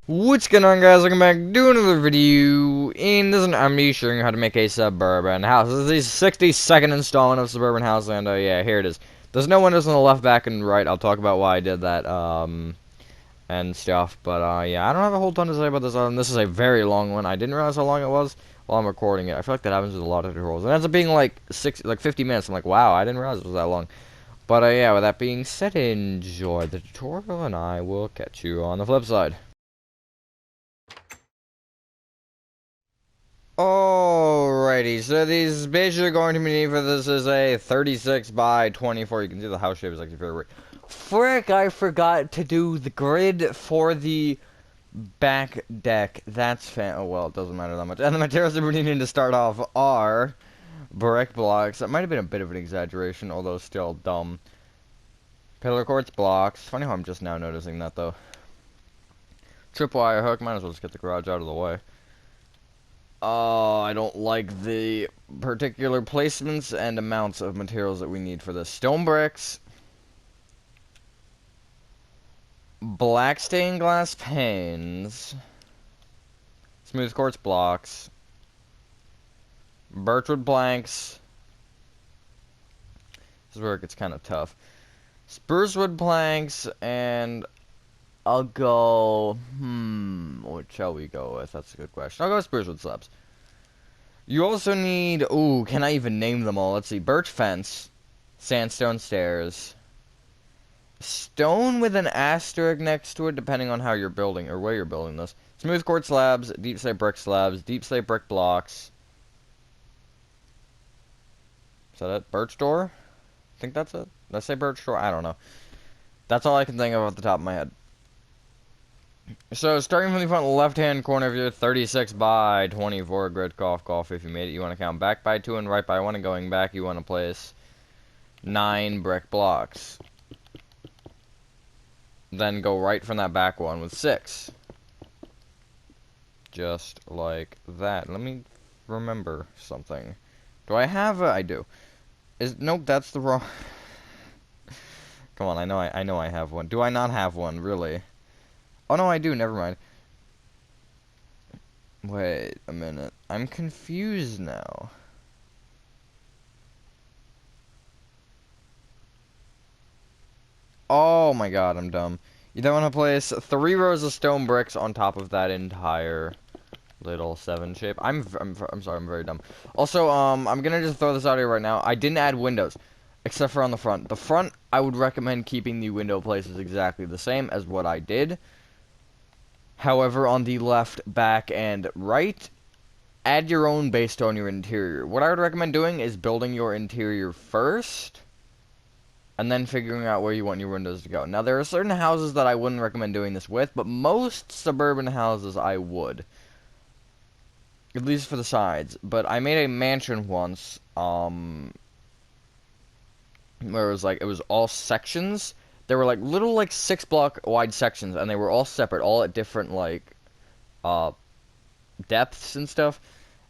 What's going on, guys? Welcome back to another video. In this one, I'm me showing you how to make a suburban house. This is the 62nd installment of Suburban House, and yeah, here it is. There's no windows on the left, back, and right. I'll talk about why I did that, and stuff. But yeah, I don't have a whole ton to say about this. This is a very long one. I didn't realize how long it was while I'm recording it. I feel like that happens with a lot of tutorials. It ends up being like 50 minutes. I'm like, wow, I didn't realize it was that long. But yeah, with that being said, enjoy the tutorial, and I will catch you on the flip side. Alrighty, so these basically going to be needed for this is a 36 by 24. You can see the house shape is like your favorite. Frick, I forgot to do the grid for the back deck. That's oh well, it doesn't matter that much. And the materials that we're needing to start off are brick blocks. That might have been a bit of an exaggeration, although still dumb. Pillar quartz blocks. Funny how I'm just now noticing that though. Tripwire hook. Might as well just get the garage out of the way. I don't like the particular placements and amounts of materials that we need for this. Stone bricks, black stained glass panes, smooth quartz blocks, birchwood planks. This is where it gets kind of tough. Spruce wood planks, and I'll go, what shall we go with? That's a good question. I'll go with spruce wood slabs. You also need, ooh, can I even name them all? Let's see, birch fence, sandstone stairs, stone with an asterisk next to it, depending on how you're building, or where you're building this. Smooth quartz slabs, deep slate brick slabs, deep slate brick blocks. Is that it? Birch door? I think that's it. Did I say birch door? I don't know. That's all I can think of off the top of my head. So, starting from the front left-hand corner of your 36 by 24 grid, cough, if you made it, you want to count back by 2 and right by 1, and going back, you want to place 9 brick blocks. Then go right from that back one with 6. Just like that. Let me remember something. Do I have a... I do. Nope, that's the wrong... Come on, I know I have one. Do I not have one, really? Oh, no, I do. Never mind. Wait a minute. I'm confused now. Oh, my God. I'm dumb. You then want to place 3 rows of stone bricks on top of that entire little 7 shape. I'm sorry. I'm very dumb. Also, I'm going to just throw this out here right now. I didn't add windows, except for on the front. The front, I would recommend keeping the window places exactly the same as what I did. However, on the left, back, and right, add your own based on your interior. What I would recommend doing is building your interior first, and then figuring out where you want your windows to go. Now, there are certain houses that I wouldn't recommend doing this with, but most suburban houses I would. At least for the sides. But I made a mansion once, where it was all sections. There were, little, 6-block wide sections, and they were all separate, all at different, depths and stuff.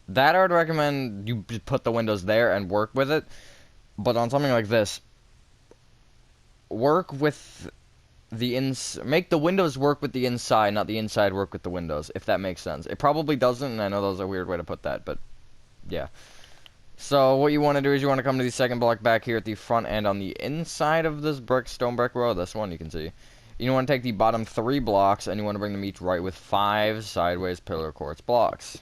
That I would recommend you put the windows there and work with it. But on something like this, work with the make the windows work with the inside, not the inside work with the windows, if that makes sense. It probably doesn't, and I know that was a weird way to put that, but yeah. So what you want to do is you want to come to the second block back here at the front end on the inside of this stone brick row, this one you can see. You want to take the bottom 3 blocks and you want to bring them each right with 5 sideways pillar quartz blocks.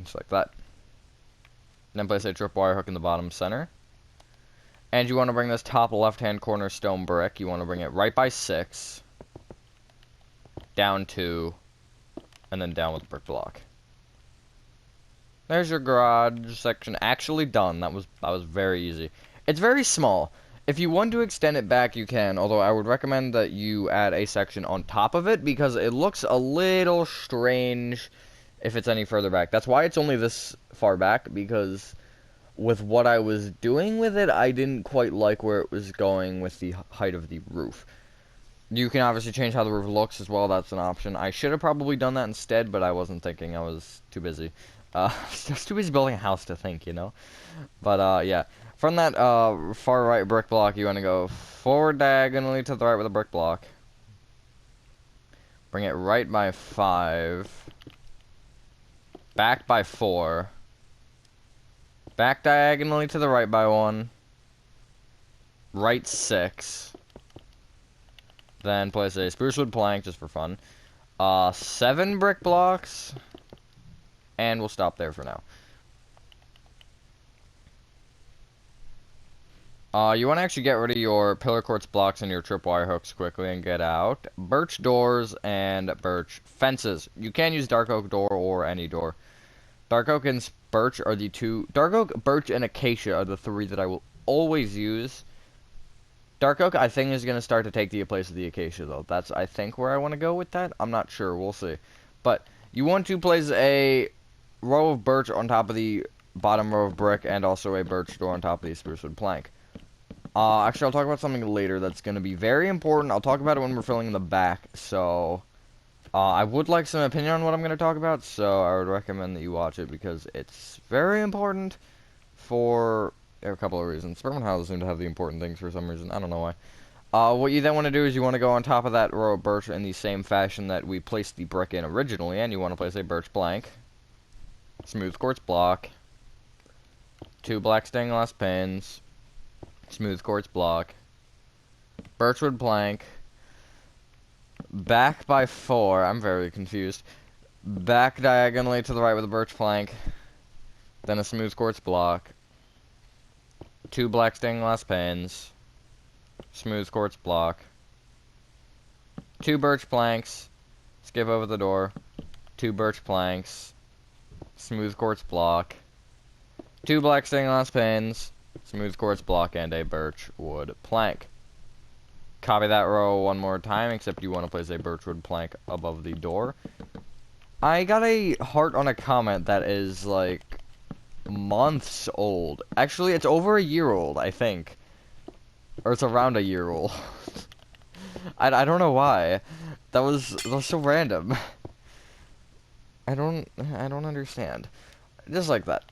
Just like that. Then place a tripwire hook in the bottom center. And you want to bring this top left-hand corner stone brick, you want to bring it right by 6, down 2, and then down with the brick block. There's your garage section actually done. That was very easy. It's very small. If you want to extend it back, you can, although I would recommend that you add a section on top of it because it looks a little strange if it's any further back. That's why it's only this far back, because with what I was doing with it, I didn't quite like where it was going with the height of the roof. You can obviously change how the roof looks as well. That's an option. I should have probably done that instead, but I wasn't thinking. I was too busy. Just too busy building a house to think, you know? But, yeah. From that, far right brick block, you want to go forward diagonally to the right with a brick block. Bring it right by 5. Back by 4. Back diagonally to the right by 1. Right 6. Then place a spruce wood plank just for fun. 7 brick blocks. And we'll stop there for now. You want to actually get rid of your pillar quartz blocks and your tripwire hooks quickly and get out birch doors and birch fences. You can use dark oak door or any door. Dark oak and birch are the two. Dark oak, birch, and acacia are the 3 that I will always use. Dark oak, I think, is going to start to take the place of the acacia, though. That's, I think, where I want to go with that. I'm not sure. We'll see. But you want to place a row of birch on top of the bottom row of brick and also a birch door on top of the spruce wood plank. Actually, I'll talk about something later that's going to be very important. I'll talk about it when we're filling in the back, so I would like some opinion on what I'm going to talk about, so I would recommend that you watch it because it's very important for a couple of reasons. Suburban houses seem to have the important things for some reason. I don't know why. What you then want to do is you want to go on top of that row of birch in the same fashion that we placed the brick in originally, and you want to place a birch plank, smooth quartz block, 2 black stained glass pins, smooth quartz block, birchwood plank, back by 4, I'm very confused, back diagonally to the right with a birch plank, then a smooth quartz block, 2 black stained glass pins, smooth quartz block, 2 birch planks, skip over the door, 2 birch planks, smooth quartz block, 2 black stained glass pins, smooth quartz block, and a birch wood plank. Copy that row one more time, except you want to place a birch wood plank above the door. I got a heart on a comment that is, like, months old. Actually, it's over a year old, I think. Or it's around a year old. I don't know why. That was so random. I don't understand. Just like that.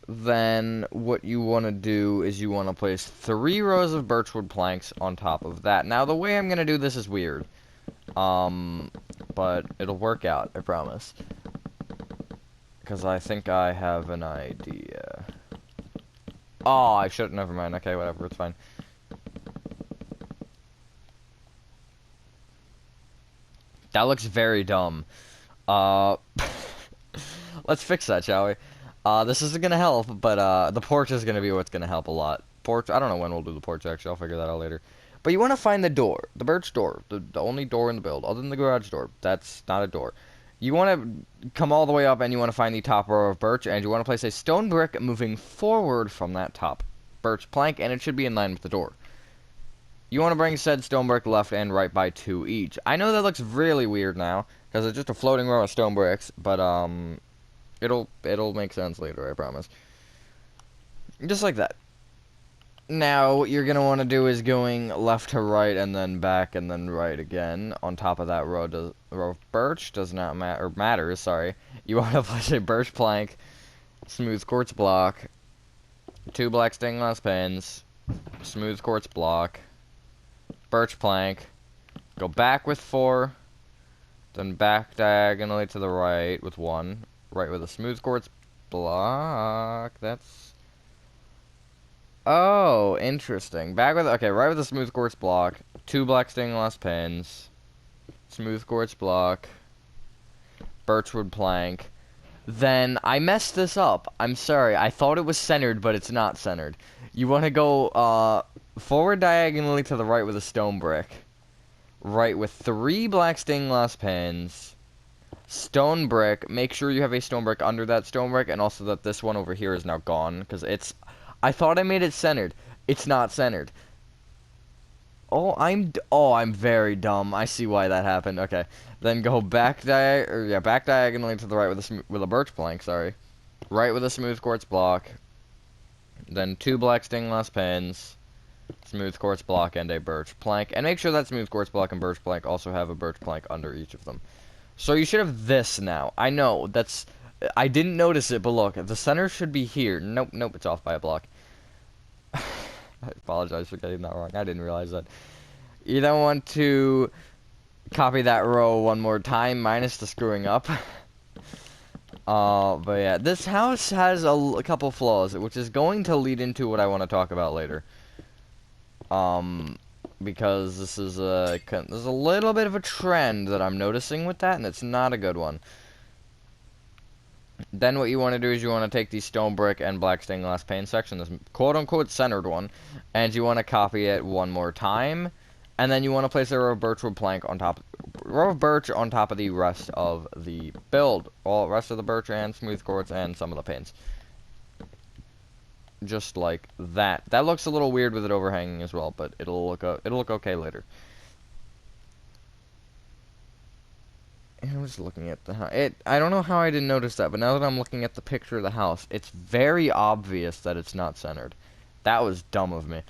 Then what you want to do is you want to place 3 rows of birchwood planks on top of that. Now, the way I'm going to do this is weird. But it'll work out, I promise. Because I think I have an idea. Oh, I should. Never mind. Okay, whatever. It's fine. That looks very dumb. Let's fix that, shall we? This isn't gonna help, but the porch is gonna be what's gonna help a lot. Porch, I don't know when we'll do the porch, actually. I'll figure that out later. But you want to find the door. The birch door. The only door in the build, other than the garage door. That's not a door. You want to come all the way up, and you want to find the top row of birch, and you want to place a stone brick moving forward from that top birch plank, and it should be in line with the door. You want to bring said stone brick left and right by 2 each. I know that looks really weird now, because it's just a floating row of stone bricks, but, it'll make sense later, I promise. Just like that. Now, what you're going to want to do is going left to right and then back and then right again. On top of that row of birch does not matter, sorry. You want to place a birch plank, smooth quartz block, 2 black stained glass pins, smooth quartz block, birch plank, go back with 4, then back diagonally to the right with 1, right with a smooth quartz block. That's... Oh, interesting. Back with, okay, right with a smooth quartz block, 2 black stained glass pins, smooth quartz block, birchwood plank. Then I messed this up. I'm sorry. I thought it was centered, but it's not centered. You want to go forward diagonally to the right with a stone brick, right with 3 black stained glass pins, stone brick. Make sure you have a stone brick under that stone brick, and also that this one over here is now gone, because it's... I thought I made it centered. It's not centered. Oh, I'm very dumb. I see why that happened. Okay. Then go back diagonally to the right with a birch plank, sorry. Right with a smooth quartz block. Then 2 black stained glass pins, smooth quartz block, and a birch plank. And make sure that smooth quartz block and birch plank also have a birch plank under each of them. So you should have this now. I know, that's... I didn't notice it, but look, the center should be here. Nope, it's off by a block. I apologize for getting that wrong. I didn't realize that. You don't want to copy that row one more time, minus the screwing up. But yeah, this house has a couple flaws, which is going to lead into what I want to talk about later. Because this is there's a little bit of a trend that I'm noticing with that, and it's not a good one. Then what you want to do is you want to take the stone brick and black stained glass pane section, this quote-unquote centered one, and you want to copy it one more time, and then you want to place a row of birchwood plank on top, row of birch on top of the rest of the build, all rest of the birch and smooth quartz and some of the panes. Just like that. That looks a little weird with it overhanging as well, but it'll look okay later. And I'm just looking at the house. I don't know how I didn't notice that, but now that I'm looking at the picture of the house, it's very obvious that it's not centered. That was dumb of me.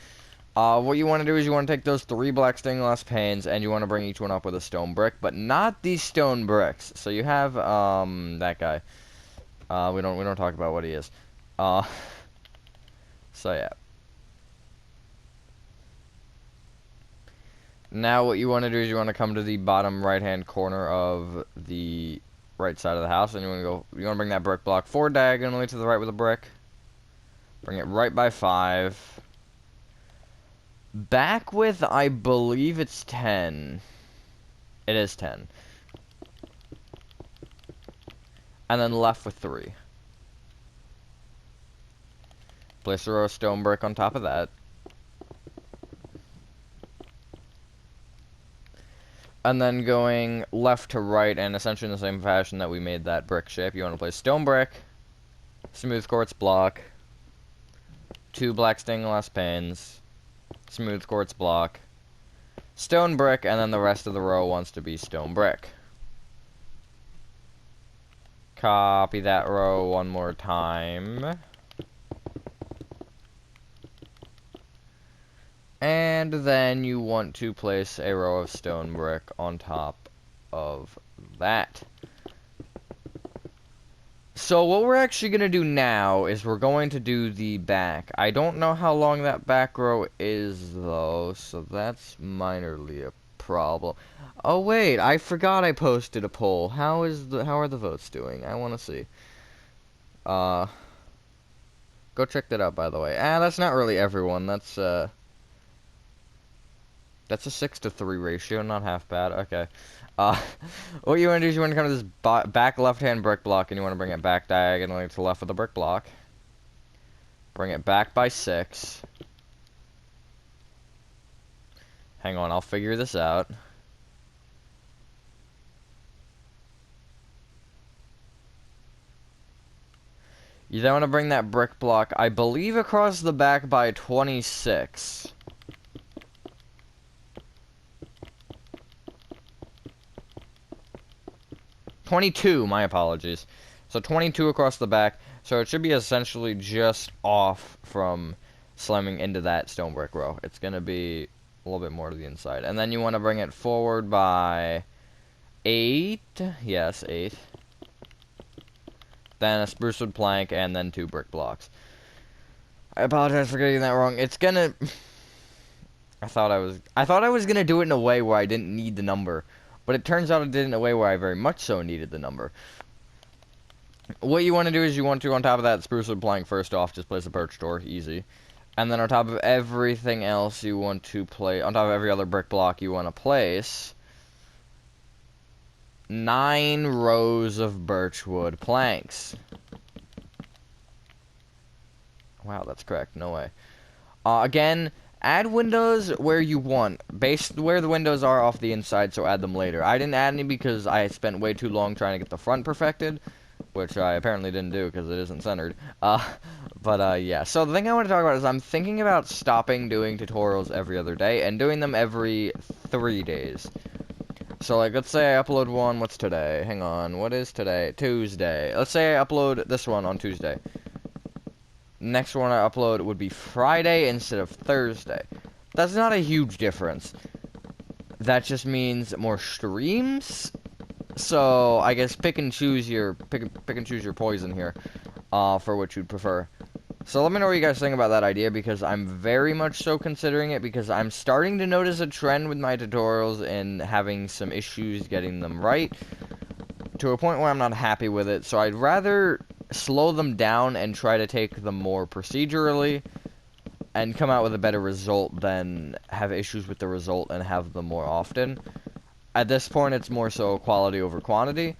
What you want to do is you want to take those 3 black stained glass panes, and you want to bring each one up with a stone brick, but not these stone bricks. So you have, that guy. We don't talk about what he is. So yeah. Now what you want to do is you want to come to the bottom right-hand corner of the right side of the house, and you want to bring that brick block forward diagonally to the right with a brick. Bring it right by 5. Back with, I believe it's 10. It is 10. And then left with 3. Place a row of stone brick on top of that. And then going left to right, and essentially in the same fashion that we made that brick shape, you want to place stone brick, smooth quartz block, 2 black stained glass panes, smooth quartz block, stone brick, and then the rest of the row wants to be stone brick. Copy that row one more time. And then you want to place a row of stone brick on top of that. So what we're actually going to do now is we're going to do the back. I don't know how long that back row is, though, so that's minorly a problem. Oh, wait, I forgot I posted a poll. How are the votes doing? I want to see. Go check that out, by the way. That's not really everyone. That's a 6-to-3 ratio, not half bad. Okay. What you want to do is you want to come to this back left-hand brick block, and you want to bring it back diagonally to the left of the brick block. Bring it back by 6. Hang on, I'll figure this out. You then want to bring that brick block, I believe, across the back by 26. 22, my apologies. So 22 across the back, so it should be essentially just off from slamming into that stone brick row. It's going to be a little bit more to the inside. And then you want to bring it forward by 8. Yes, 8. Then a spruce wood plank, and then 2 brick blocks. I apologize for getting that wrong. It's going to... I thought I was going to do it in a way where I didn't need the number. But it turns out it did in a way where I very much so needed the number. What you want to do is you want to, on top of that spruce wood plank, first off, just place a birch door, easy. And then on top of everything else you want to place, on top of every other brick block you want to place, 9 rows of birchwood planks. Wow, that's correct, no way. Again, add windows where you want, based where the windows are off the inside, so add them later. I didn't add any because I spent way too long trying to get the front perfected, which I apparently didn't do because it isn't centered. Yeah. So the thing I want to talk about is I'm thinking about stopping doing tutorials every other day and doing them every 3 days. So, like, let's say I upload one, what's today? Hang on, what is today? Tuesday. Let's say I upload this one on Tuesday. Next one I upload would be Friday instead of Thursday. That's not a huge difference. That just means more streams. So I guess pick and choose your poison here, for what you'd prefer. So let me know what you guys think about that idea, because I'm very much so considering it, because I'm starting to notice a trend with my tutorials and having some issues getting them right, to a point where I'm not happy with it. So I'd rather slow them down and try to take them more procedurally and come out with a better result than have issues with the result and have them more often. At this point, it's more so quality over quantity.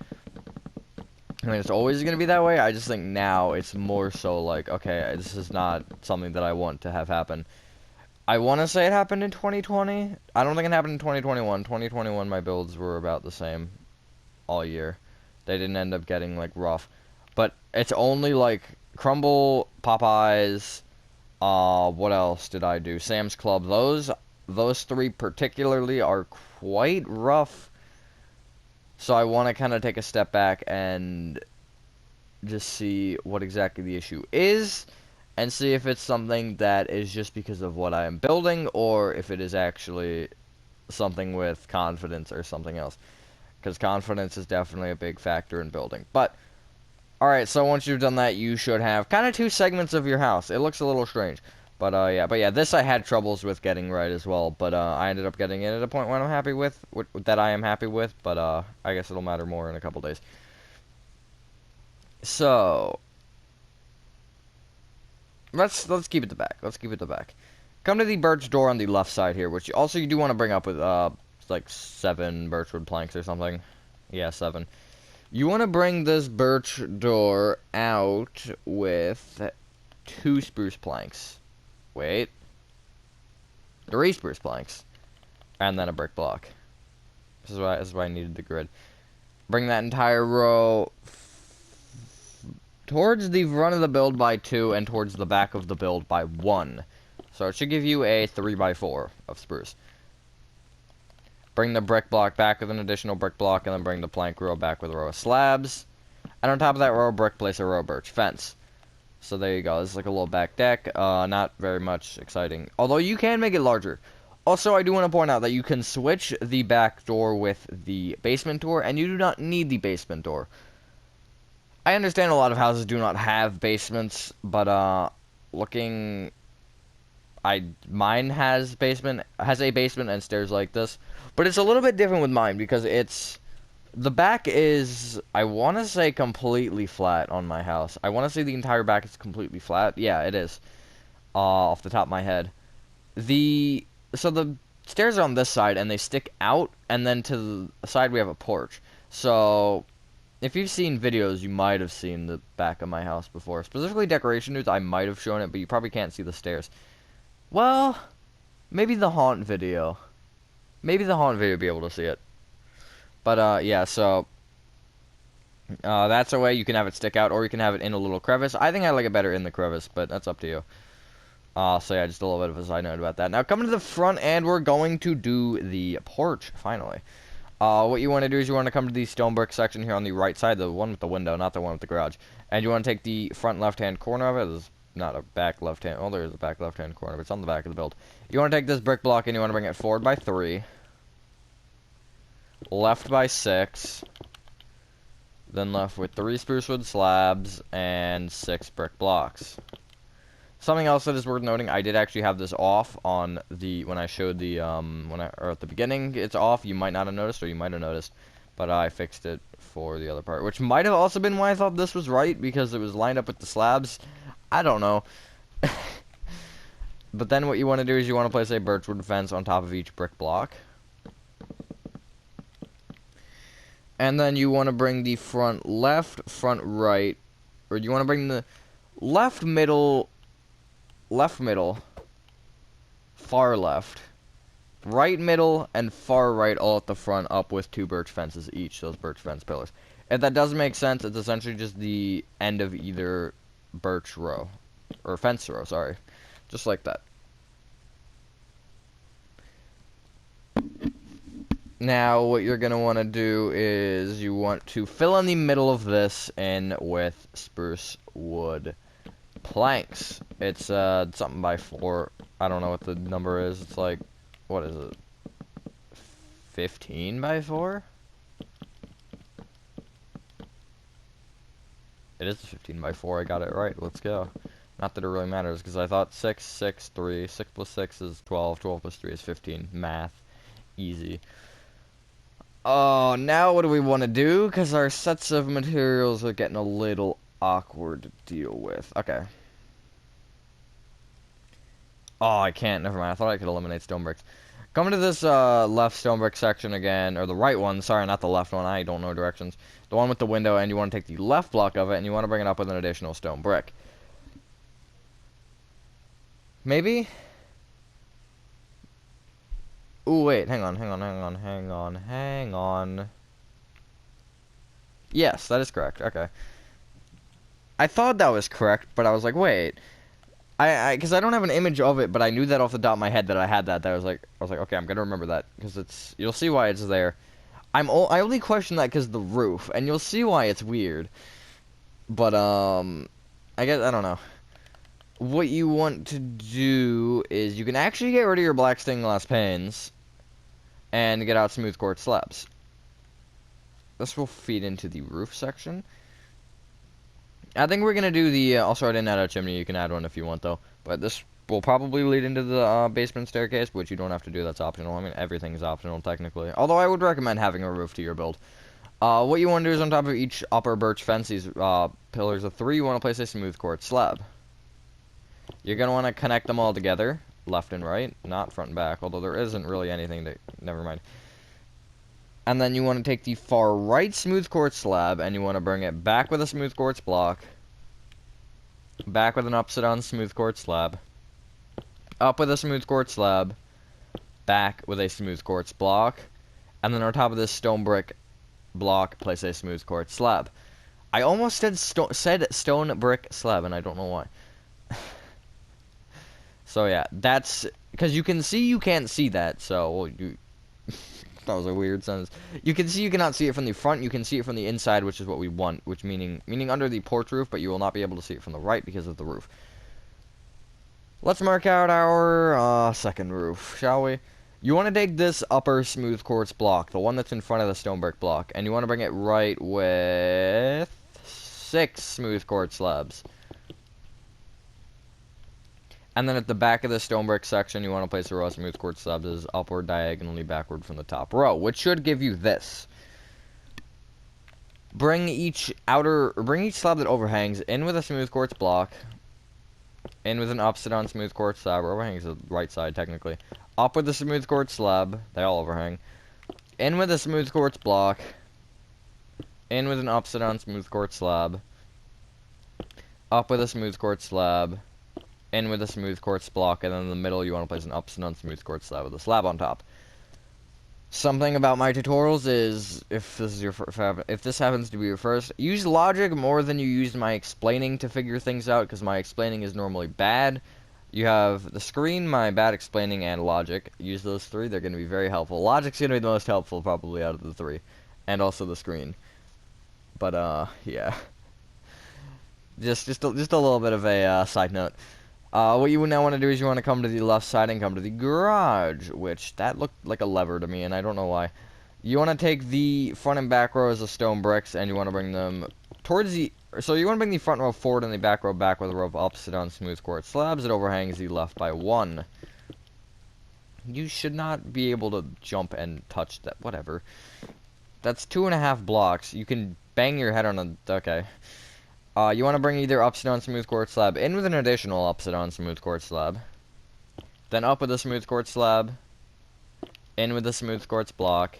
I mean, it's always going to be that way. I just think now it's more so like, okay, this is not something that I want to have happen. I want to say it happened in 2020. I don't think it happened in 2021. 2021, my builds were about the same all year. They didn't end up getting, like, rough. But it's only, like, Crumble, Popeyes, what else did I do? Sam's Club. Those three particularly are quite rough. So I want to kind of take a step back and just see what exactly the issue is, and see if it's something that is just because of what I am building, or if it is actually something with confidence or something else. Because confidence is definitely a big factor in building. But, alright, so once you've done that, you should have kind of two segments of your house. It looks a little strange. But, yeah, this I had troubles with getting right as well. But, I ended up getting it at a point where I'm happy with, that I am happy with. But, I guess it'll matter more in a couple days. So, let's keep it the back. Let's keep it the back. Come to the birch door on the left side here, which also you do want to bring up with, like 7 birchwood planks or something. Yeah, 7. You want to bring this birch door out with 2 spruce planks. Wait. 3 spruce planks. And then a brick block. This is why I needed the grid. Bring that entire row towards the front of the build by 2 and towards the back of the build by 1. So it should give you a 3x4 of spruce. Bring the brick block back with an additional brick block, and then bring the plank row back with a row of slabs. And on top of that row of brick, place a row of birch fence. So there you go. This is like a little back deck. Not very much exciting. Although you can make it larger. Also, I do want to point out that you can switch the back door with the basement door, and you do not need the basement door. I understand a lot of houses do not have basements, but mine has a basement and stairs like this. But it's a little bit different with mine because the back is, I want to say, completely flat on my house. I want to say the entire back is completely flat. Yeah, it is. Off the top of my head. So the stairs are on this side and they stick out, and then to the side we have a porch. So if you've seen videos, you might have seen the back of my house before. Specifically decoration dudes, I might have shown it, but you probably can't see the stairs. Well, maybe the haunt video. Maybe the haunt video will be able to see it. But, yeah, so that's a way you can have it stick out, or you can have it in a little crevice. I think I like it better in the crevice, but that's up to you. So yeah, just a little bit of a side note about that. Now, coming to the front, and we're going to do the porch, finally. What you want to do is you want to come to the stone brick section here on the right side, the one with the window, not the one with the garage. And you want to take the front left-hand corner of it. There's not a back left-hand, oh, there is a back left-hand corner, but it's on the back of the build. You want to take this brick block, and you want to bring it forward by 3. Left by 6. Then left with 3 spruce wood slabs and 6 brick blocks. Something else that is worth noting, I did actually have this off on when I showed the, or at the beginning, it's off. You might not have noticed, or you might have noticed, but I fixed it for the other part, which might have also been why I thought this was right, because it was lined up with the slabs. I don't know. But then what you want to do is you want to place a birchwood fence on top of each brick block. And then you want to bring the front left, front right, or you want to bring the left middle, far left, right middle, and far right all at the front up with 2 birch fences each, those birch fence pillars. If that doesn't make sense, it's essentially just the end of either birch row, or fence row, sorry. Just like that. Now, what you're going to want to do is you want to fill in the middle of this in with spruce wood planks. It's something by 4. I don't know what the number is. It's like, what is it? 15 by 4? It is 15 by 4. I got it right. Let's go. Not that it really matters, because I thought 6, 6, 3. 6 plus 6 is 12. 12 plus 3 is 15. Math. Easy. Oh, now what do we want to do? Because our sets of materials are getting a little awkward to deal with. Okay. Oh, I can't. Never mind. I thought I could eliminate stone bricks. Come to this left stone brick section again, or the right one. Sorry, not the left one. I don't know directions. The one with the window, and you want to take the left block of it, and you want to bring it up with an additional stone brick. Maybe? Ooh, wait. Hang on. Yes, that is correct. Okay. I thought that was correct, but I was like, wait. Because I don't have an image of it, but I knew that off the top of my head that I had that. I was like, okay, I'm gonna remember that because it's. You'll see why it's there. I only question that because the roof, and you'll see why it's weird. But I guess I don't know. What you want to do is you can actually get rid of your black stained glass panes, and get out smooth quartz slabs. This will feed into the roof section. I think we're gonna do the. Also, I didn't add a chimney. You can add one if you want, though. But this will probably lead into the basement staircase, which you don't have to do. That's optional. I mean, everything's optional technically. Although I would recommend having a roof to your build. What you want to do is on top of each upper birch fence, these pillars of 3, you want to place a smooth quartz slab. You're gonna want to connect them all together, left and right, not front and back. Although there isn't really anything to. Never mind. And then you want to take the far right smooth quartz slab, and you want to bring it back with a smooth quartz block, back with an upside down smooth quartz slab, up with a smooth quartz slab, back with a smooth quartz block, and then on top of this stone brick block, place a smooth quartz slab. I almost said stone brick slab, and I don't know why. So yeah, that's because you can see you can't see that. So well, you. That was a weird sentence. You can see you cannot see it from the front. You can see it from the inside, which is what we want. Which meaning under the porch roof, but you will not be able to see it from the right because of the roof. Let's mark out our second roof, shall we? You want to take this upper smooth quartz block, the one that's in front of the stone brick block, and you want to bring it right with 6 smooth quartz slabs. And then at the back of the stone brick section, you want to place a row of smooth quartz slabs as upward diagonally backward from the top row, which should give you this. Bring each slab that overhangs in with a smooth quartz block, in with an upside down smooth quartz slab, or overhangs the right side technically. Up with a smooth quartz slab, they all overhang. In with a smooth quartz block, in with an upside down smooth quartz slab, up with a smooth quartz slab, in with a smooth quartz block, and then in the middle you want to place an upside down smooth quartz slab with a slab on top. Something about my tutorials is, if this happens to be your first, use logic more than you use my explaining to figure things out, because my explaining is normally bad. You have the screen, my bad explaining, and logic. Use those 3, they're going to be very helpful. Logic's going to be the most helpful probably out of the 3, and also the screen. But yeah. Just a little bit of a side note. What you now want to do is you want to come to the left side and come to the garage, which that looked like a lever to me, and I don't know why. You want to take the front and back rows of stone bricks, and you want to bring them towards the. So you want to bring the front row forward and the back row back with a row of upside down smooth quartz slabs. It overhangs the left by 1. You should not be able to jump and touch that. Whatever. That's 2.5 blocks. You can bang your head on a. Okay. You want to bring either upside down smooth quartz slab in with an additional upside down smooth quartz slab. Then up with a smooth quartz slab. In with a smooth quartz block.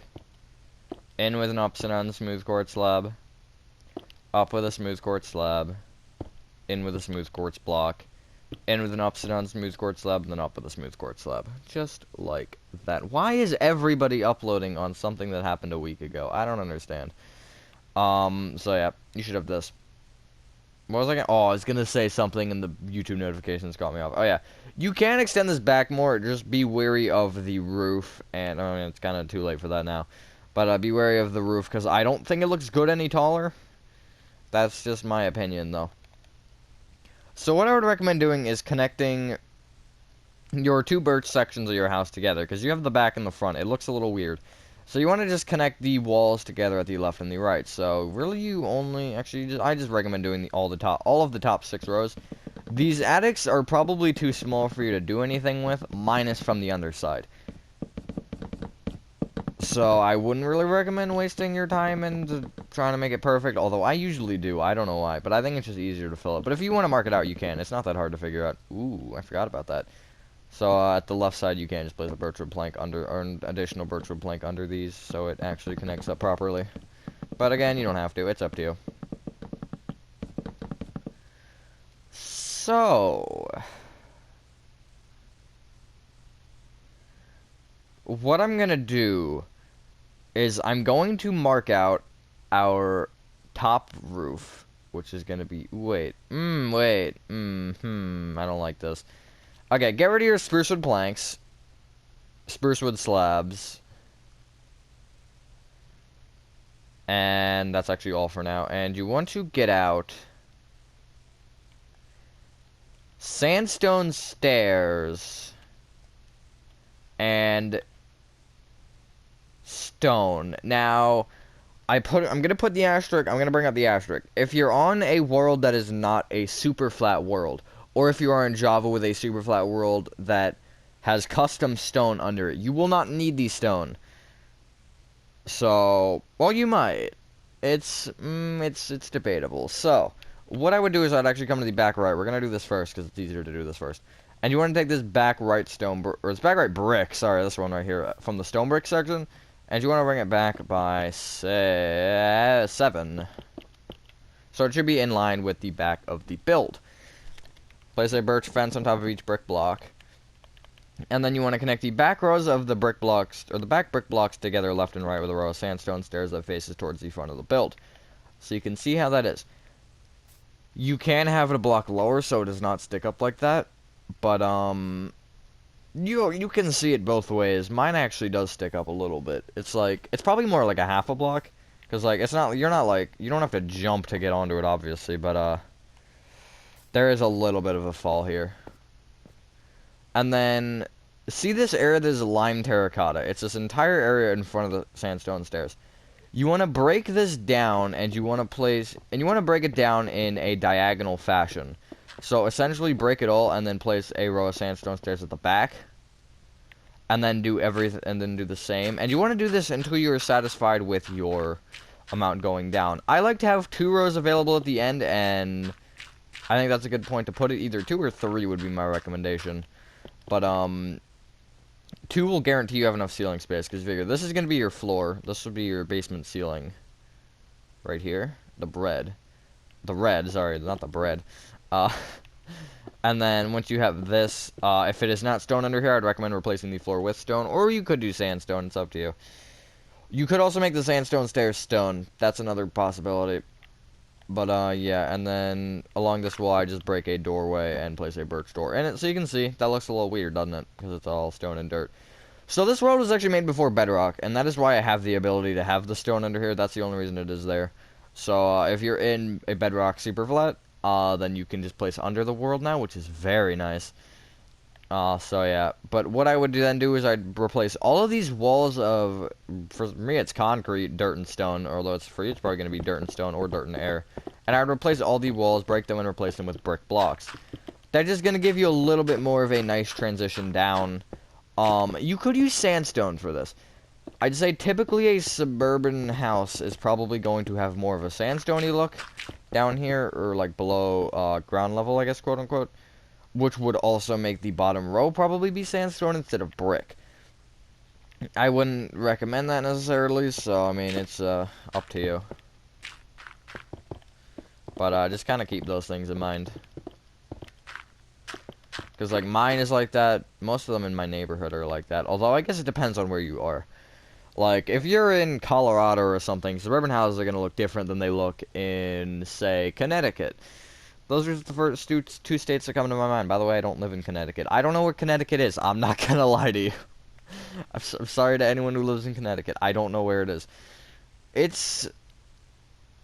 In with an upside down smooth quartz slab. Up with a smooth quartz slab. In with a smooth quartz block. In with an upside down smooth quartz slab. And then up with a smooth quartz slab. Just like that. Why is everybody uploading on something that happened a week ago? I don't understand. So yeah, you should have this. What was I gonna? Oh, I was gonna say something, and the YouTube notifications got me off. Oh yeah, you can extend this back more. Just be wary of the roof, and I mean it's kind of too late for that now. But be wary of the roof because I don't think it looks good any taller. That's just my opinion, though. So what I would recommend doing is connecting your 2 birch sections of your house together because you have the back and the front. It looks a little weird. So you want to just connect the walls together at the left and the right. So really, you only I just recommend doing all of the top 6 rows. These attics are probably too small for you to do anything with, minus from the underside. So I wouldn't really recommend wasting your time into trying to make it perfect, although I usually do. I don't know why, but I think it's just easier to fill it. But if you want to mark it out, you can. It's not that hard to figure out. Ooh, I forgot about that. So at the left side, you can just place a birchwood plank under, or an additional birchwood plank under these, so it actually connects up properly. But again, you don't have to. It's up to you. So what I'm gonna do is I'm going to mark out our top roof, which is gonna be, I don't like this. Okay, get rid of your spruce wood planks, spruce wood slabs, and that's actually all for now. And you want to get out sandstone stairs and stone. Now, I'm gonna put the asterisk. I'm gonna bring up the asterisk. If you're on a world that is not a super flat world, or if you are in Java with a super flat world that has custom stone under it, you will not need the stone. So, well, you might. It's debatable. So, what I would do is I'd actually come to the back right. We're gonna do this first because it's easier to do this first. And you want to take this back right stone, or it's back right brick. Sorry, this one right here from the stone brick section. And you want to bring it back by, say, 7. So it should be in line with the back of the build. Place a birch fence on top of each brick block. And then you want to connect the back rows of the brick blocks, or the back brick blocks together left and right with a row of sandstone stairs that faces towards the front of the build. So you can see how that is. You can have it a block lower so it does not stick up like that. But, you can see it both ways. Mine actually does stick up a little bit. It's like, it's probably more like a half a block. Because, like, it's not, you don't have to jump to get onto it, obviously. But, there is a little bit of a fall here. And then, see this area that is lime terracotta? It's this entire area in front of the sandstone stairs. You want to break this down, and you want to break it down in a diagonal fashion. So essentially break it all and then place a row of sandstone stairs at the back. And then do the same. And you want to do this until you're satisfied with your amount going down. I like to have 2 rows available at the end, and I think that's a good point to put it. Either 2 or 3 would be my recommendation. But 2 will guarantee you have enough ceiling space, because figure this is going to be your floor. This would be your basement ceiling. Right here. The red, sorry, not the bread. And then once you have this, if it is not stone under here, I'd recommend replacing the floor with stone, or you could do sandstone, it's up to you. You could also make the sandstone stairs stone, that's another possibility. But, yeah, and then along this wall, I just break a doorway and place a birch door in it, so you can see, that looks a little weird, doesn't it? Because it's all stone and dirt. So this world was actually made before bedrock, and that is why I have the ability to have the stone under here, that's the only reason it is there. So, if you're in a bedrock super flat, then you can just place under the world now, which is very nice. So yeah, but what I would then do is I'd replace all of these walls of, for me it's concrete, dirt, and stone, although it's free, it's probably going to be dirt and stone, or dirt and air. And I would replace all the walls, break them, and replace them with brick blocks. That's just going to give you a little bit more of a nice transition down. You could use sandstone for this. I'd say typically a suburban house is probably going to have more of a sandstone-y look down here, or like below ground level, I guess, quote-unquote, which would also make the bottom row probably be sandstone instead of brick. I wouldn't recommend that necessarily, so, I mean, it's up to you. But just kind of keep those things in mind. Because, like, mine is like that. Most of them in my neighborhood are like that, although I guess it depends on where you are. Like, if you're in Colorado or something, suburban houses are going to look different than they look in, say, Connecticut. Those are the first 2 states that come to my mind. By the way, I don't live in Connecticut. I don't know where Connecticut is. I'm not going to lie to you. I'm sorry to anyone who lives in Connecticut. I don't know where it is. It's,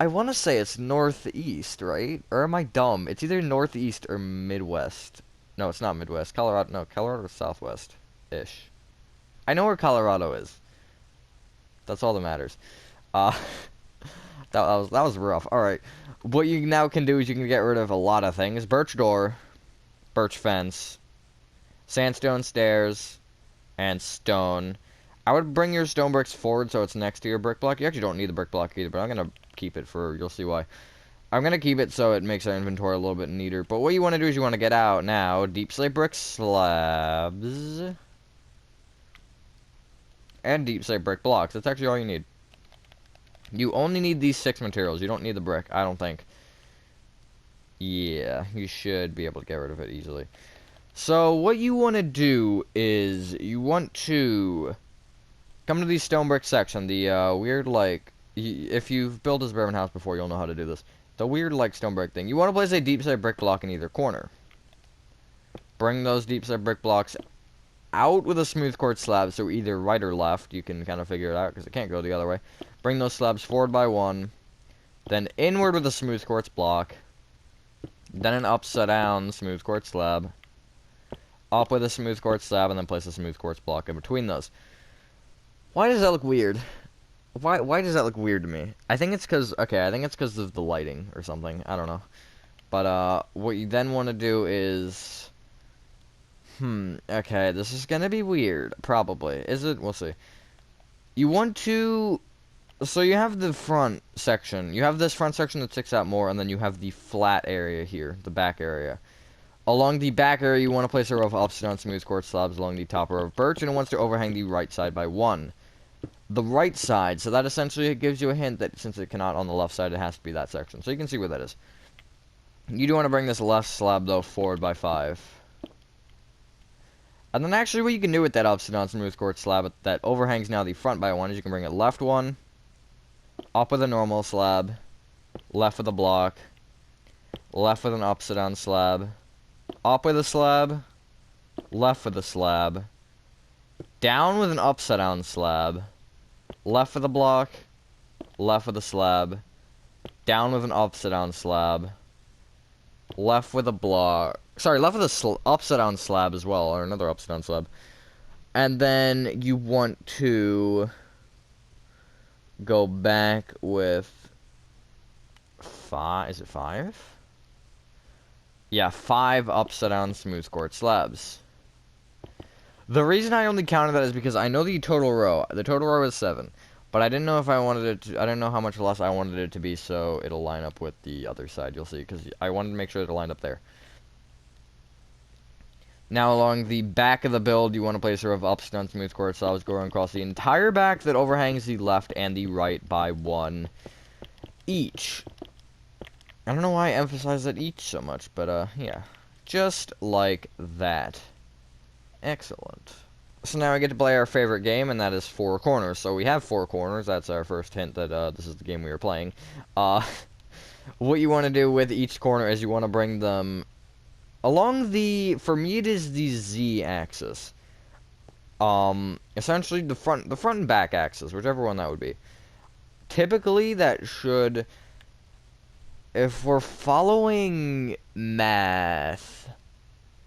I want to say it's northeast, right? Or am I dumb? It's either northeast or midwest. No, it's not midwest. Colorado, no, Colorado is southwest-ish. I know where Colorado is. That's all that matters. That was rough. Alright. What you now can do is you can get rid of a lot of things. Birch door. birch fence, sandstone stairs, and stone. I would bring your stone bricks forward so it's next to your brick block. You actually don't need the brick block either, but I'm gonna keep it for, you'll see why. I'm gonna keep it so it makes our inventory a little bit neater. But what you want to do is you want to get out now deep slate brick slabs and deep slate brick blocks. That's actually all you need. You only need these 6 materials. You don't need the brick, I don't think. Yeah, you should be able to get rid of it easily. So what you want to do is you want to come to the stone brick section. The weird, like, if you've built a suburban house before, you'll know how to do this. The weird, like, stone brick thing. You want to place a deep set brick block in either corner. Bring those deep set brick blocks out with a smooth quartz slab, so either right or left. You can kind of figure it out, because it can't go the other way. Bring those slabs forward by 1. Then inward with a smooth quartz block. Then an upside down smooth quartz slab. Up with a smooth quartz slab, and then place a smooth quartz block in between those. Why does that look weird? Why does that look weird to me? I think it's because, okay, I think it's because of the lighting or something. I don't know. But, what you then want to do is... okay, this is gonna be weird. Probably. Is it? We'll see. You want to... So you have the front section. You have this front section that sticks out more, and then you have the flat area here, the back area. Along the back area, you want to place a row of upside down smooth quartz slabs along the top row of birch, and it wants to overhang the right side by 1. The right side, so that essentially gives you a hint that since it cannot on the left side, it has to be that section. So you can see where that is. You do want to bring this left slab, though, forward by 5. And then actually what you can do with that upside down smooth quartz slab that overhangs now the front by 1 is you can bring it left 1, up with a normal slab, left with a block, left with an upside down slab, up with a slab, left with a slab, down with an upside down slab, left with a block, left with a slab, down with an upside down slab, left with a block, sorry, left with a upside down slab as well, or another upside down slab. And then you want to go back with 5, is it 5? Yeah, 5 upside down smooth quartz slabs. The reason I only counted that is because I know the total row. The total row is 7. But I didn't know if I wanted it to, I didn't know how much less I wanted it to be, so it'll line up with the other side, you'll see, because I wanted to make sure it'll line up there. Now along the back of the build, you want to place a row of upside down smooth quartz slabs going across the entire back that overhangs the left and the right by 1 each. I don't know why I emphasize that each so much, but yeah. Just like that. Excellent. So now we get to play our favorite game, and that is 4 corners. So we have 4 corners. That's our first hint that this is the game we are playing. What you want to do with each corner is you want to bring them along the, for me it is the Z-axis. Essentially the front and back axis, whichever one that would be. Typically that should, if we're following math,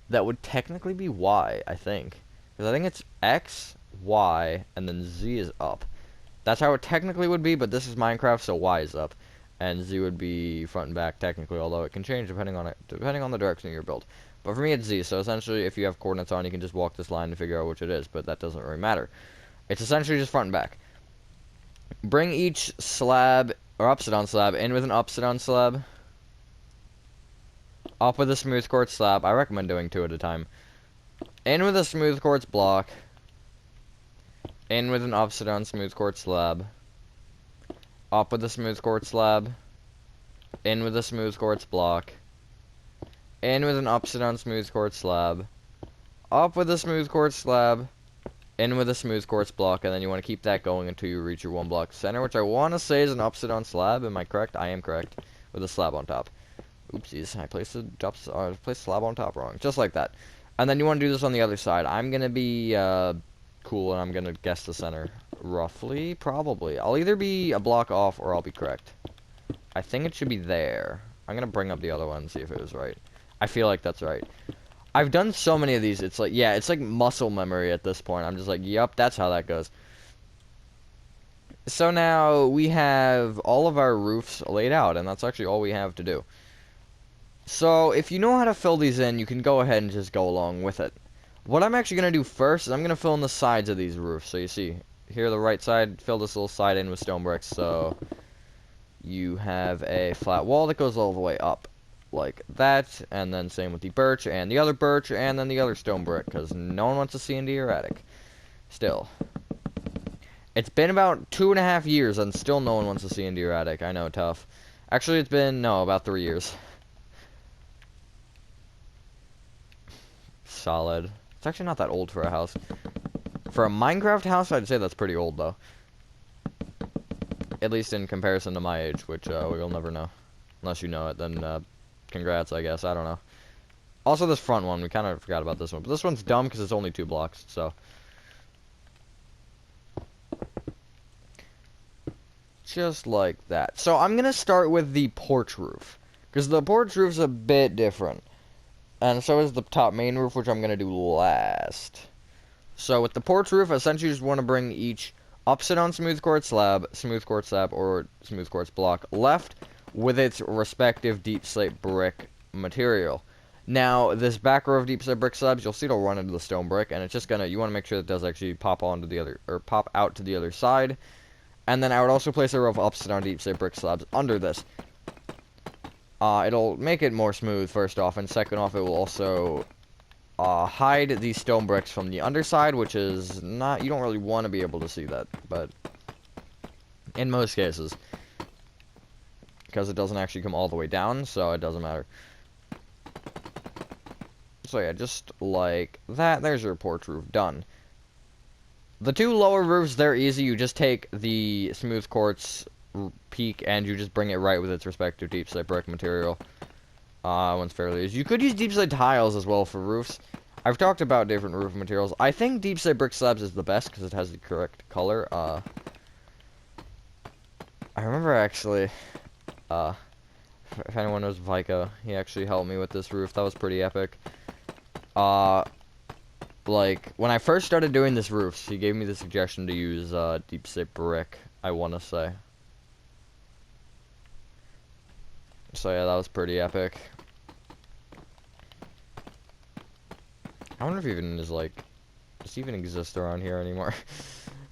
that would technically be Y, I think. Because I think it's X, Y, and then Z is up. That's how it technically would be, but this is Minecraft, so Y is up. And Z would be front and back technically, although it can change depending on the direction of your build. But for me it's Z, so essentially if you have coordinates on, you can just walk this line to figure out which it is, but that doesn't really matter. It's essentially just front and back. Bring each slab, or upside down slab, in with an upside down slab. Up with a smooth quartz slab. I recommend doing 2 at a time. In with a smooth quartz block. In with an upside down smooth quartz slab. Up with a smooth quartz slab. In with a smooth quartz block. In with an upside down smooth quartz slab. Up with a smooth quartz slab. In with a smooth quartz block, and then you want to keep that going until you reach your 1 block center, which I want to say is an upside down slab. Am I correct? I am correct. With a slab on top. Oopsies, I placed a slab on top wrong. Just like that. And then you want to do this on the other side. I'm going to be cool, and I'm going to guess the center. Roughly? Probably. I'll either be a block off, or I'll be correct. I think it should be there. I'm going to bring up the other one and see if it was right. I feel like that's right. I've done so many of these, it's like, yeah, it's like muscle memory at this point. I'm just like, yep, that's how that goes. So now we have all of our roofs laid out, and that's actually all we have to do. So if you know how to fill these in, you can go ahead and just go along with it. What I'm actually going to do first is I'm going to fill in the sides of these roofs. So you see, here the right side, fill this little side in with stone bricks. So you have a flat wall that goes all the way up like that, and then same with the birch and the other birch and then the other stone brick, because no one wants to see into your attic. Still, it's been about 2.5 years and still no one wants to see into your attic. I know, tough. Actually, it's been, no, about 3 years. Solid. It's actually not that old for a house. For a Minecraft house, I'd say that's pretty old, though. At least in comparison to my age, which we'll never know. Unless you know it, then congrats, I guess. I don't know. Also, this front one, we kind of forgot about this one. But this one's dumb because it's only 2 blocks, so. Just like that. So I'm going to start with the porch roof. Because the porch roof's a bit different. And so is the top main roof, which I'm going to do last. So with the porch roof, essentially you just want to bring each opposite on smooth quartz slab, or smooth quartz block left with its respective deep slate brick material. Now, this back row of deep slate brick slabs, you'll see it'll run into the stone brick, and it's just gonna, you want to make sure that it does actually pop onto the other, or pop out to the other side. And then I would also place a row of opposite on deep slate brick slabs under this. It'll make it more smooth, first off, and second off, it will also hide these stone bricks from the underside, which is not, you don't really want to be able to see that, but in most cases, because it doesn't actually come all the way down, so it doesn't matter. So yeah, just like that, there's your porch roof done. The 2 lower roofs, they're easy. You just take the smooth quartz peak and you just bring it right with its respective deep slate brick material. One's fairly easy. You could use deep slate tiles as well for roofs. I've talked about different roof materials. I think deep slate brick slabs is the best because it has the correct color. I remember actually, if anyone knows Vico, he actually helped me with this roof. That was pretty epic. Like, when I first started doing this roof, he gave me the suggestion to use deep slate brick, I want to say. So yeah, that was pretty epic. I wonder if he even is like, does he even exist around here anymore?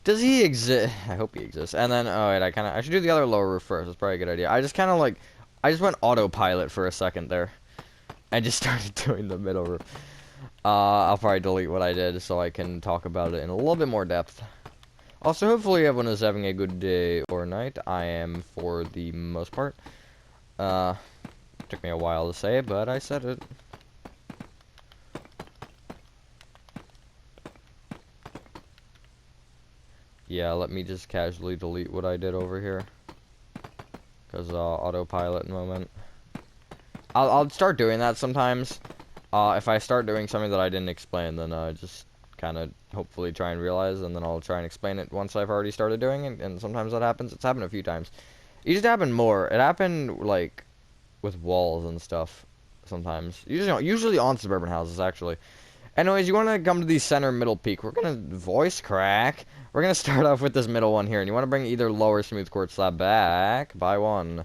Does he exist? I hope he exists. And then, oh wait, I should do the other lower roof first. That's probably a good idea. I just kind of like, I just went autopilot for a second there. And just started doing the middle roof. I'll probably delete what I did so I can talk about it in a little bit more depth. Also, hopefully everyone is having a good day or night. I am for the most part. Took me a while to say it, but I said it. Yeah, let me just casually delete what I did over here. Because, autopilot moment. I'll start doing that sometimes. If I start doing something that I didn't explain, then just kind of hopefully try and realize, and then I'll try and explain it once I've already started doing it, and sometimes that happens. It's happened a few times. It used to happen more. It happened, like, with walls and stuff sometimes. Usually on suburban houses, actually. Anyways, you want to come to the center middle peak. We're going to voice crack. We're going to start off with this middle one here, and you want to bring either lower smooth quartz slab back by 1.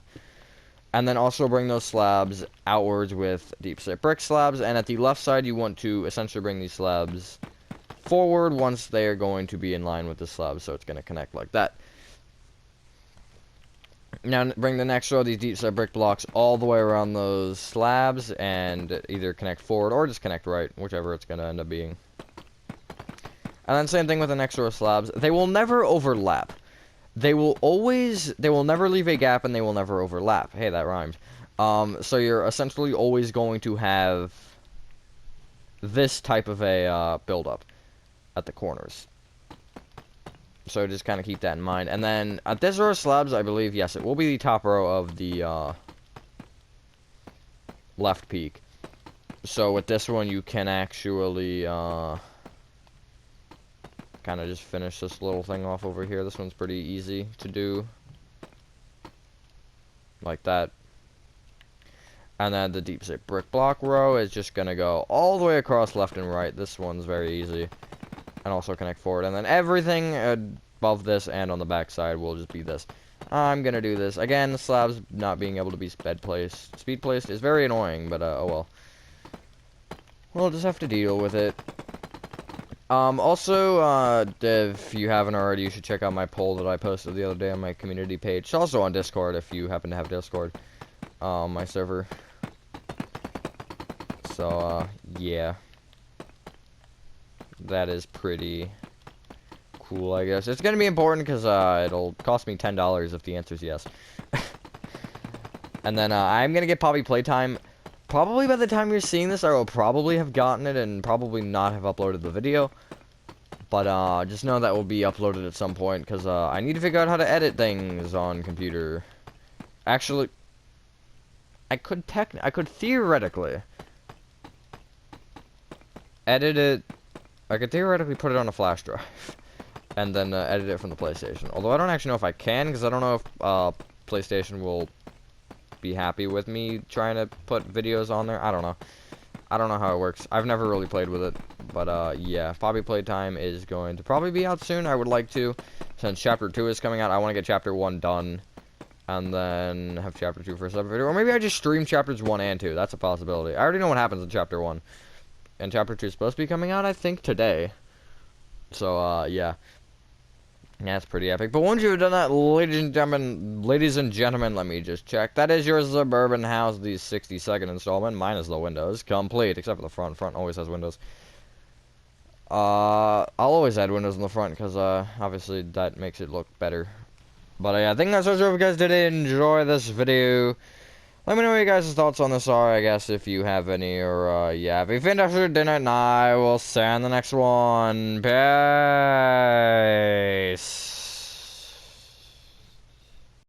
And then also bring those slabs outwards with deep slate brick slabs. And at the left side, you want to essentially bring these slabs forward once they are going to be in line with the slab. So it's going to connect like that. Now bring the next row of these deep slate brick blocks all the way around those slabs. And either connect forward or just connect right. Whichever it's going to end up being. And then same thing with the next row of slabs. They will never overlap. They will never leave a gap, and they will never overlap. Hey, that rhymed. So you're essentially always going to have this type of a build-up at the corners. So just kind of keep that in mind. And then at this row of slabs, I believe, yes, it will be the top row of the left peak. So with this one, you can actually kind of just finish this little thing off over here. This one's pretty easy to do. Like that. And then the deep slate brick block row is just going to go all the way across left and right. This one's very easy. And also connect forward. And then everything above this, and on the back side will just be this. I'm gonna do this. Again, the slabs not being able to be speed placed is very annoying, but oh well. We'll just have to deal with it. Also, if you haven't already, you should check out my poll that I posted the other day on my community page. It's also on Discord if you happen to have Discord. My server. So, yeah. That is pretty cool, I guess. It's gonna be important because, it'll cost me $10 if the answer is yes. And then, I'm gonna get Poppy Playtime. Probably by the time you're seeing this, I will probably have gotten it and probably not have uploaded the video. But, just know that will be uploaded at some point, because, I need to figure out how to edit things on computer. Actually, I could theoretically edit it. I could theoretically put it on a flash drive, and then, edit it from the PlayStation. Although I don't actually know if I can, because I don't know if, PlayStation will be happy with me trying to put videos on there. I don't know. I don't know how it works. I've never really played with it. But, yeah, Poppy Playtime is going to probably be out soon. I would like to. Since Chapter 2 is coming out, I want to get Chapter 1 done. And then have Chapter 2 for a separate video. Or maybe I just stream Chapters 1 and 2. That's a possibility. I already know what happens in Chapter 1. And Chapter 2 is supposed to be coming out, I think, today. So, yeah. Yeah, it's pretty epic. But once you've done that, ladies and gentlemen, let me just check. That is your Suburban house, the 62nd installment, minus the windows. Complete, except for the front. Front always has windows. I'll always add windows in the front, because, obviously, that makes it look better. But, yeah, I think that's what you guys did enjoy this video. Let me know what you guys' thoughts on this are, I guess, if you have any, or, yeah, if you finished after dinner, and I will see you on the next one. Peace.